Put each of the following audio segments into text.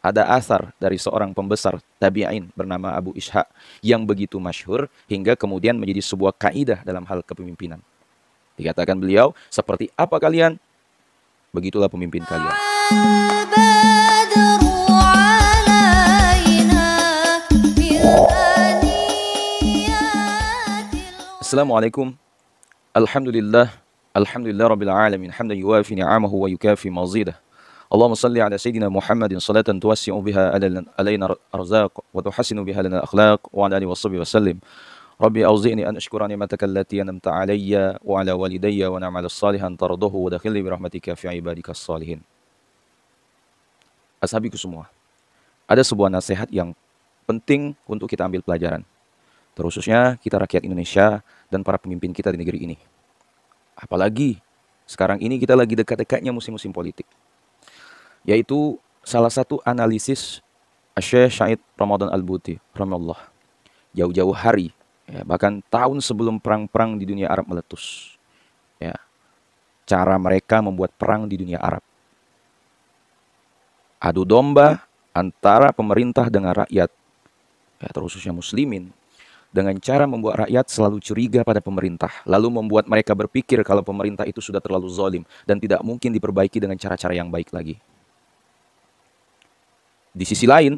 Ada asar dari seorang pembesar tabi'in bernama Abu Ishaq yang begitu masyhur hingga kemudian menjadi sebuah kaidah dalam hal kepemimpinan. Dikatakan beliau, seperti apa kalian, begitulah pemimpin kalian. Assalamualaikum. Alhamdulillah. Alhamdulillah Rabbil Alamin. Hamdan yuwafi ni'amahu wa yukafi mazidah. Allahumma salli ala Sayyidina Muhammadin salatan tuwassi'u biha alaina arzaq wa tuhassinu biha lana akhlaq wa ala alihi wa sahbihi wa sallim. Rabbi auzi'ni an ashkura ni'mataka allati an'amta alayya wa ala walidayya wa na'mal salihan tardahu wa dakhilni bi rahmatika fi ibadika salihin. Ashabiku semua, ada sebuah nasihat yang penting untuk kita ambil pelajaran. Terkhususnya kita rakyat Indonesia dan para pemimpin kita di negeri ini. Apalagi sekarang ini kita lagi dekat-dekatnya musim-musim politik. Yaitu salah satu analisis Syekh Syahid Ramadan Al-Buti rahimahullah. Jauh-jauh hari, ya, bahkan tahun sebelum perang-perang di dunia Arab meletus. Ya, cara mereka membuat perang di dunia Arab. Adu domba antara pemerintah dengan rakyat, ya, terkhususnya muslimin, dengan cara membuat rakyat selalu curiga pada pemerintah, lalu membuat mereka berpikir kalau pemerintah itu sudah terlalu zalim dan tidak mungkin diperbaiki dengan cara-cara yang baik lagi. Di sisi lain,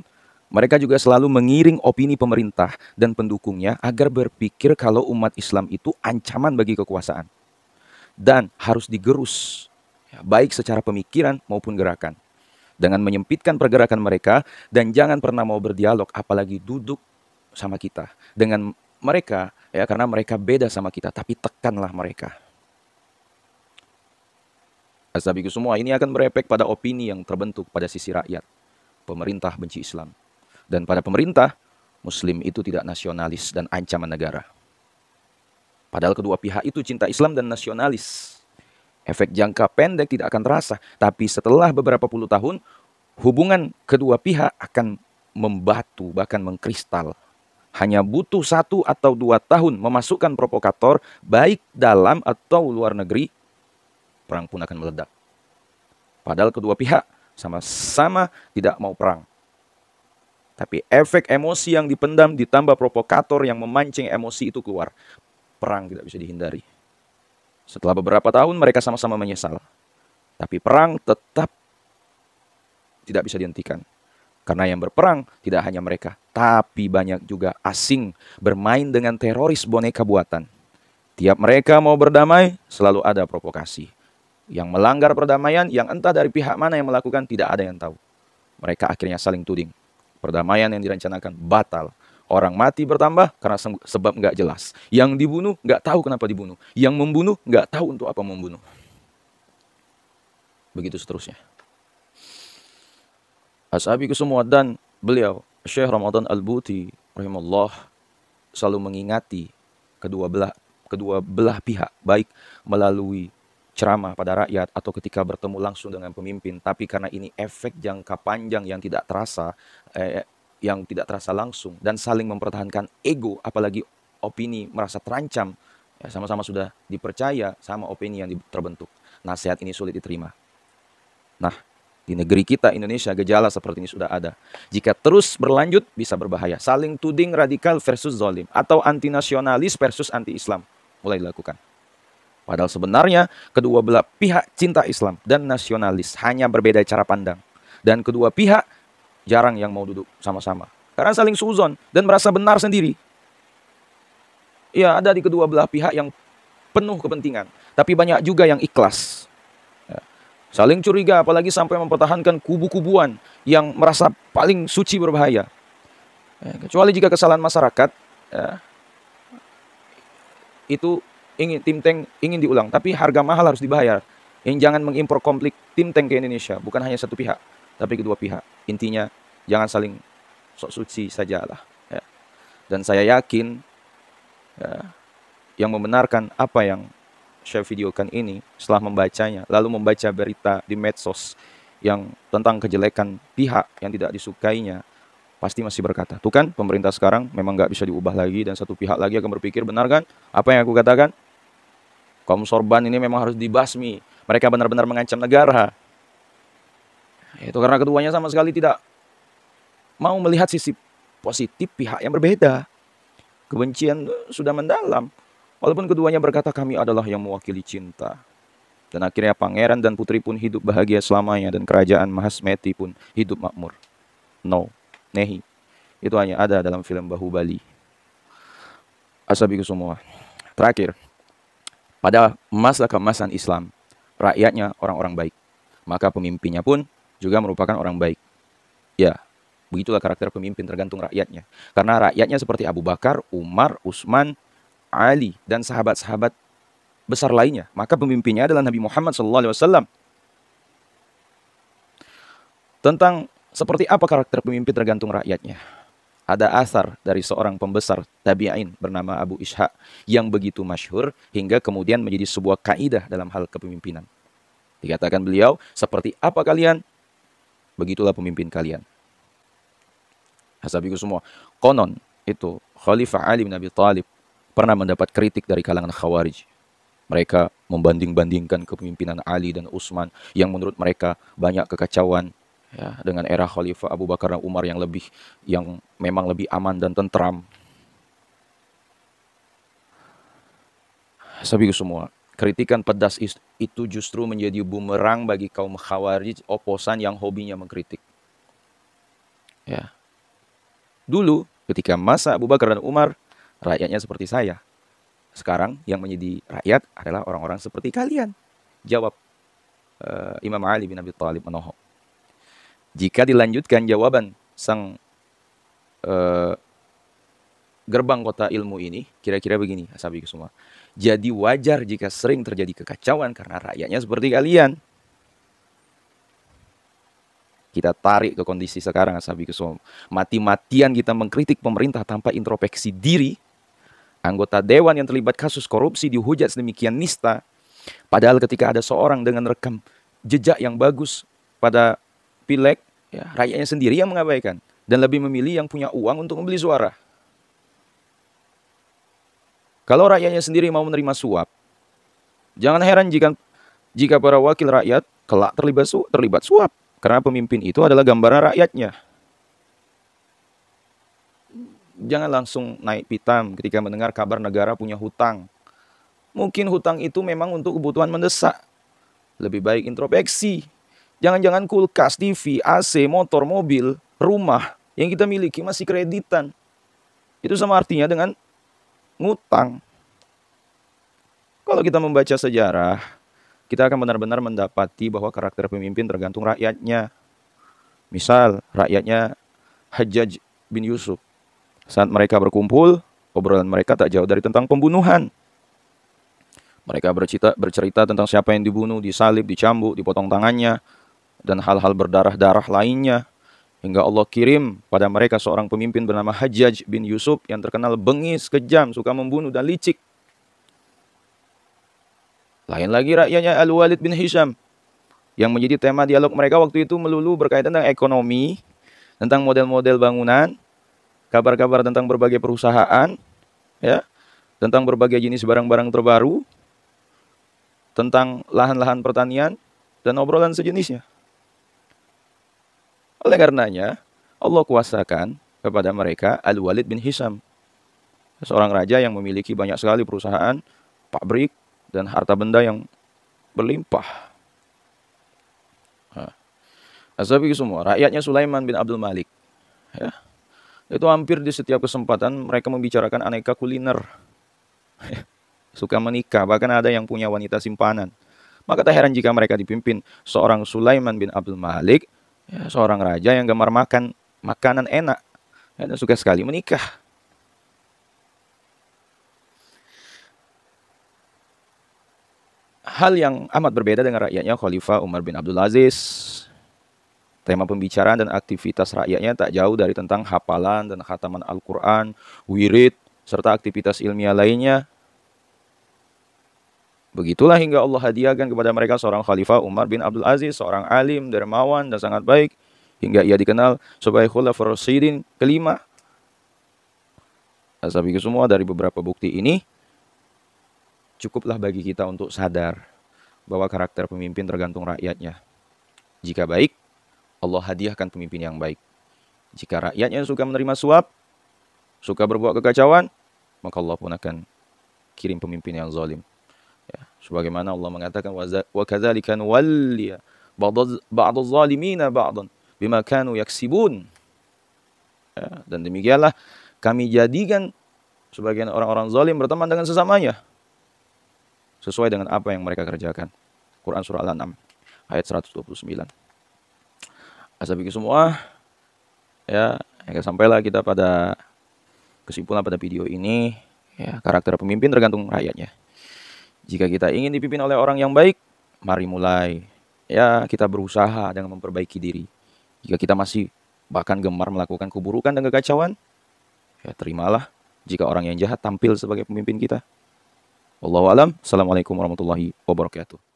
mereka juga selalu mengiring opini pemerintah dan pendukungnya agar berpikir kalau umat Islam itu ancaman bagi kekuasaan dan harus digerus, ya, baik secara pemikiran maupun gerakan, dengan menyempitkan pergerakan mereka dan jangan pernah mau berdialog, apalagi duduk sama kita dengan mereka, ya, karena mereka beda sama kita, tapi tekanlah mereka. Ashabiku semua, ini akan berefek pada opini yang terbentuk pada sisi rakyat. Pemerintah benci Islam. Dan pada pemerintah, Muslim itu tidak nasionalis dan ancaman negara. Padahal kedua pihak itu cinta Islam dan nasionalis. Efek jangka pendek tidak akan terasa. Tapi setelah beberapa puluh tahun, hubungan kedua pihak akan membatu, bahkan mengkristal. Hanya butuh 1 atau 2 tahun memasukkan provokator, baik dalam atau luar negeri, perang pun akan meledak. Padahal kedua pihak sama-sama tidak mau perang. Tapi efek emosi yang dipendam ditambah provokator yang memancing emosi itu keluar. Perang tidak bisa dihindari. Setelah beberapa tahun mereka sama-sama menyesal. Tapi perang tetap tidak bisa dihentikan. Karena yang berperang tidak hanya mereka, tapi banyak juga asing bermain dengan teroris boneka buatan. Tiap mereka mau berdamai, selalu ada provokasi. Yang melanggar perdamaian, yang entah dari pihak mana yang melakukan, tidak ada yang tahu. Mereka akhirnya saling tuding. Perdamaian yang direncanakan batal. Orang mati bertambah karena sebab nggak jelas. Yang dibunuh nggak tahu kenapa dibunuh. Yang membunuh nggak tahu untuk apa membunuh. Begitu seterusnya. Ashabiku semua, dan beliau, Syekh Ramadan Al-Buti rahimahullah, selalu mengingati kedua belah pihak, baik melalui ceramah pada rakyat atau ketika bertemu langsung dengan pemimpin. Tapi karena ini efek jangka panjang yang tidak terasa langsung dan saling mempertahankan ego, apalagi opini merasa terancam, ya, sama-sama sudah dipercaya sama opini yang terbentuk. Nasihat ini sulit diterima. Nah, di negeri kita Indonesia gejala seperti ini sudah ada. Jika terus berlanjut bisa berbahaya. Saling tuding radikal versus zalim atau anti nasionalis versus anti Islam mulai dilakukan. Padahal sebenarnya kedua belah pihak cinta Islam dan nasionalis, hanya berbeda cara pandang. Dan kedua pihak jarang yang mau duduk sama-sama. Karena saling suzon dan merasa benar sendiri. Ya, ada di kedua belah pihak yang penuh kepentingan. Tapi banyak juga yang ikhlas. Ya. Saling curiga, apalagi sampai mempertahankan kubu-kubuan yang merasa paling suci berbahaya. Ya, kecuali jika kesalahan masyarakat, ya, itu tim tank ingin diulang, tapi harga mahal harus dibayar. Yang jangan mengimpor konflik tim tank ke Indonesia, bukan hanya satu pihak, tapi kedua pihak. Intinya jangan saling sok suci sajalah. Ya. Dan saya yakin, ya, yang membenarkan apa yang saya videokan ini setelah membacanya, lalu membaca berita di medsos yang tentang kejelekan pihak yang tidak disukainya, pasti masih berkata, tuh kan pemerintah sekarang memang nggak bisa diubah lagi, dan satu pihak lagi akan berpikir, benar kan apa yang aku katakan? Kaum sorban ini memang harus dibasmi. Mereka benar-benar mengancam negara. Itu karena keduanya sama sekali tidak mau melihat sisi positif pihak yang berbeda. Kebencian sudah mendalam. Walaupun keduanya berkata kami adalah yang mewakili cinta. Dan akhirnya pangeran dan putri pun hidup bahagia selamanya. Dan kerajaan Mahasmeti pun hidup makmur. No, nehi. Itu hanya ada dalam film Bahubali. Asabiku semua. Terakhir, pada masa keemasan Islam, rakyatnya orang-orang baik. Maka pemimpinnya pun juga merupakan orang baik. Ya, begitulah karakter pemimpin tergantung rakyatnya. Karena rakyatnya seperti Abu Bakar, Umar, Utsman, Ali, dan sahabat-sahabat besar lainnya. Maka pemimpinnya adalah Nabi Muhammad SAW. Tentang seperti apa karakter pemimpin tergantung rakyatnya. Ada asar dari seorang pembesar tabi'in bernama Abu Ishaq yang begitu masyhur hingga kemudian menjadi sebuah kaidah dalam hal kepemimpinan. Dikatakan beliau, seperti apa kalian, begitulah pemimpin kalian. Hasabiku semua. Konon itu Khalifah Ali bin Abi Thalib pernah mendapat kritik dari kalangan Khawarij. Mereka membanding-bandingkan kepemimpinan Ali dan Utsman yang menurut mereka banyak kekacauan. Ya, dengan era Khalifah Abu Bakar dan Umar yang memang lebih aman dan tentram. Sabiku semua, kritikan pedas itu justru menjadi bumerang bagi kaum Khawarij, oposan yang hobinya mengkritik. Ya. Dulu ketika masa Abu Bakar dan Umar, rakyatnya seperti saya. Sekarang yang menjadi rakyat adalah orang-orang seperti kalian. Jawab Imam Ali bin Abi Thalib menohok. Jika dilanjutkan jawaban sang gerbang kota ilmu ini, kira-kira begini, asabiku semua. Jadi wajar jika sering terjadi kekacauan karena rakyatnya seperti kalian. Kita tarik ke kondisi sekarang, asabiku semua. Mati-matian kita mengkritik pemerintah tanpa introspeksi diri. Anggota dewan yang terlibat kasus korupsi dihujat sedemikian nista. Padahal ketika ada seorang dengan rekam jejak yang bagus pada pileg, ya, rakyatnya sendiri yang mengabaikan dan lebih memilih yang punya uang untuk membeli suara. Kalau rakyatnya sendiri mau menerima suap, jangan heran jika para wakil rakyat kelak terlibat suap, karena pemimpin itu adalah gambaran rakyatnya. Jangan langsung naik pitam ketika mendengar kabar negara punya hutang. Mungkin hutang itu memang untuk kebutuhan mendesak. Lebih baik introspeksi. Jangan-jangan kulkas, TV, AC, motor, mobil, rumah yang kita miliki masih kreditan. Itu sama artinya dengan ngutang. Kalau kita membaca sejarah, kita akan benar-benar mendapati bahwa karakter pemimpin tergantung rakyatnya. Misal, rakyatnya Hajjaj bin Yusuf. Saat mereka berkumpul, obrolan mereka tak jauh dari tentang pembunuhan. Mereka bercerita tentang siapa yang dibunuh, disalib, dicambuk, dipotong tangannya, dan hal-hal berdarah-darah lainnya. Hingga Allah kirim pada mereka seorang pemimpin bernama Hajjaj bin Yusuf yang terkenal bengis, kejam, suka membunuh dan licik. Lain lagi rakyatnya Al-Walid bin Hisham yang menjadi tema dialog mereka waktu itu melulu berkaitan dengan ekonomi, tentang model-model bangunan, kabar-kabar tentang berbagai perusahaan, ya, tentang berbagai jenis barang-barang terbaru, tentang lahan-lahan pertanian, dan obrolan sejenisnya. Oleh karenanya, Allah kuasakan kepada mereka Al-Walid bin Hisham, seorang raja yang memiliki banyak sekali perusahaan, pabrik, dan harta benda yang berlimpah. Asabiku semua, rakyatnya Sulaiman bin Abdul Malik. Ya, itu hampir di setiap kesempatan mereka membicarakan aneka kuliner. Suka menikah, bahkan ada yang punya wanita simpanan. Maka tak heran jika mereka dipimpin seorang Sulaiman bin Abdul Malik, ya, seorang raja yang gemar makan makanan enak, ya, dan suka sekali menikah. Hal yang amat berbeda dengan rakyatnya Khalifah Umar bin Abdul Aziz. Tema pembicaraan dan aktivitas rakyatnya tak jauh dari tentang hafalan dan khataman Al-Quran, wirid, serta aktivitas ilmiah lainnya. Begitulah hingga Allah hadiahkan kepada mereka seorang Khalifah Umar bin Abdul Aziz, seorang alim, dermawan, dan sangat baik, hingga ia dikenal sebagai Khulafaur Rasyidin kelima. Asabiku semua, dari beberapa bukti ini, cukuplah bagi kita untuk sadar bahwa karakter pemimpin tergantung rakyatnya. Jika baik, Allah hadiahkan pemimpin yang baik. Jika rakyatnya suka menerima suap, suka berbuat kekacauan, maka Allah pun akan kirim pemimpin yang zalim. Ya, sebagaimana Allah mengatakan wa kadzalika nuwalli ba'dadz zalimina ba'dan bima kanu yaksibun. Ya, dan demikianlah kami jadikan sebagian orang-orang zalim berteman dengan sesamanya sesuai dengan apa yang mereka kerjakan. Quran surah Al-An'am ayat 129. Ashabiku semua, ya, sampailah kita pada kesimpulan pada video ini, ya, karakter pemimpin tergantung rakyatnya. Jika kita ingin dipimpin oleh orang yang baik, mari mulai. Ya, kita berusaha dengan memperbaiki diri. Jika kita masih bahkan gemar melakukan keburukan dan kekacauan, ya terimalah jika orang yang jahat tampil sebagai pemimpin kita. Wallahu a'lam. Assalamualaikum warahmatullahi wabarakatuh.